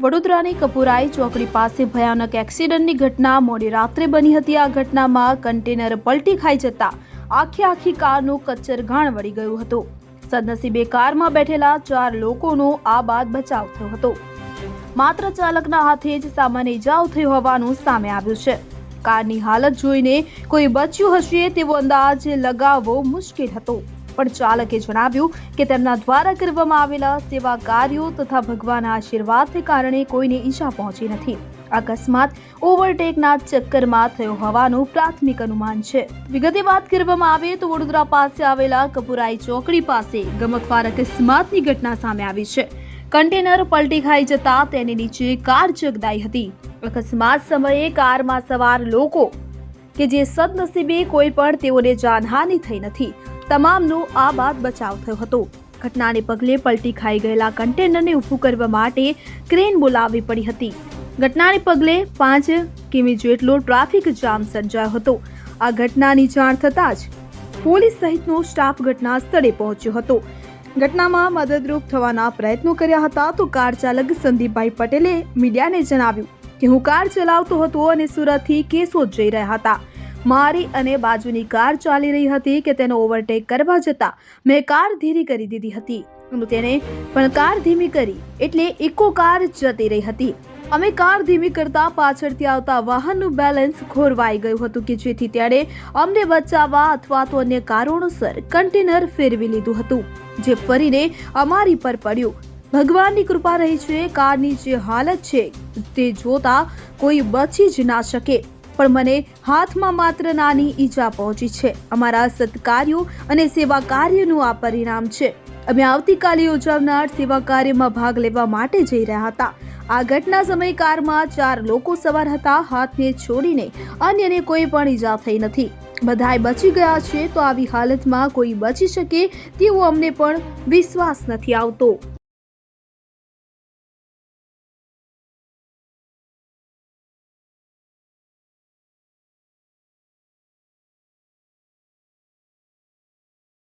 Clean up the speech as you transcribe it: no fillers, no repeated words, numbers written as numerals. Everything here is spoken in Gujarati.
વડોદરાની કપુરાઈ ચોકડી પાસે ભયાનક એક્સિડન્ટની ઘટના મોડી રાત્રે બની હતી। આ ઘટનામાં કન્ટેનર પલટી ખાઈ જતા આખી કારનું કચ્ચરઘાણ વળી ગયું હતું। સદનસીબે કારમાં બેઠેલા 4 લોકોનો આ બાદ બચાવ થયો હતો। માત્ર ચાલકના હાથે જ સામાન્ય ઇજાઓ થઈ હોવાનું સામે આવ્યું છે। કારની હાલત જોઈને કોઈ બચ્યું હશે તેવો અંદાજ લગાવવો મુશ્કેલ હતો, પણ ચાલકે જણાવ્યું કે તેમના દ્વારા કરવામાં આવેલા સેવા કાર્યો તથા ભગવાનના આશીર્વાદને કારણે કોઈને ઈજા પહોંચી નથી। અકસ્માત ઓવરટેકના ચક્કરમાં થયો હોવાનું પ્રાથમિક અનુમાન છે। વિગતે વાત કરવામાં આવે તો વડોદરા પાસે આવેલા કપુરાઈ ચોકડી પાસે ગમખ્વાર અકસ્માતની ઘટના સામે આવી છે। કન્ટેનર પલટી ખાઈ જતા તેની નીચે કાર જગદાઈ હતી। અકસ્માત સમયે કારમાં સવાર લોકો કે જે સદનસીબે કોઈ પણ તેઓને જાનહાનિ થઈ નથી, તમામનો આ બાદ બચાવ થયો હતો। ઘટનાને પગલે પલટી ખાઈ ગયેલા કન્ટેનરને ઊભું કરવા માટે ક્રેન બોલાવવી પડી હતી। ઘટનાને પગલે 5 કિમી જેટલો ટ્રાફિક જામ સર્જાયો હતો। આ ઘટનાની જાણ થતાં જ પોલીસ સહિતનો સ્ટાફ ઘટના સ્થળે પહોંચ્યો હતો। ઘટનામાં મદદરૂપ થવાના પ્રયત્નો કર્યા હતા તો કાર ચાલક સંદીપભાઈ પટેલે મીડિયાને જણાવ્યું કે હું કાર ચલાવતો હતો અને સુરતથી કેશોદ જઈ રહ્યા હતા। મારી અને બાજુની કાર ચાલી રહી હતી કે તેનો ઓવરટેક કરવા જતા મેં કાર ધીરી કરી દીધી હતી અને તેને પણ કાર ધીમી કરી એટલે ઇકો કાર જતી રહી હતી। અમે કાર ધીમી કરતા પાછળથી આવતા વાહનનું બેલેન્સ ખોરવાઈ ગયું હતું કે જેથી તેણે અમને બચાવવા અથવા તો અન્ય કારણોસર કન્ટેનર ફેરવી લીધું હતું, જે ફરીને અમારી પર પડ્યું। ભગવાનની કૃપા રહી છે। કારની જે હાલત છે તે જોતા કોઈ બચી જ ના શકે, પણ મને હાથમાં માત્ર નાની ઈજા પહોંચી છે। અમારા સત્કાર્યો અને સેવા કાર્યનું આ પરિણામ છે। અમે આવતીકાલે યોજાનાર સેવા કાર્યમાં ભાગ લેવા માટે જઈ રહ્યા હતા। આ ઘટના સમયે કારમાં 4 લોકો સવાર હતા। હાથને છોડીને અન્યને કોઈ પણ ઈજા થઈ નથી, બધાય બચી ગયા છે। તો આવી હાલતમાં કોઈ બચી શકે તેવો અમને પણ વિશ્વાસ નથી આવતો।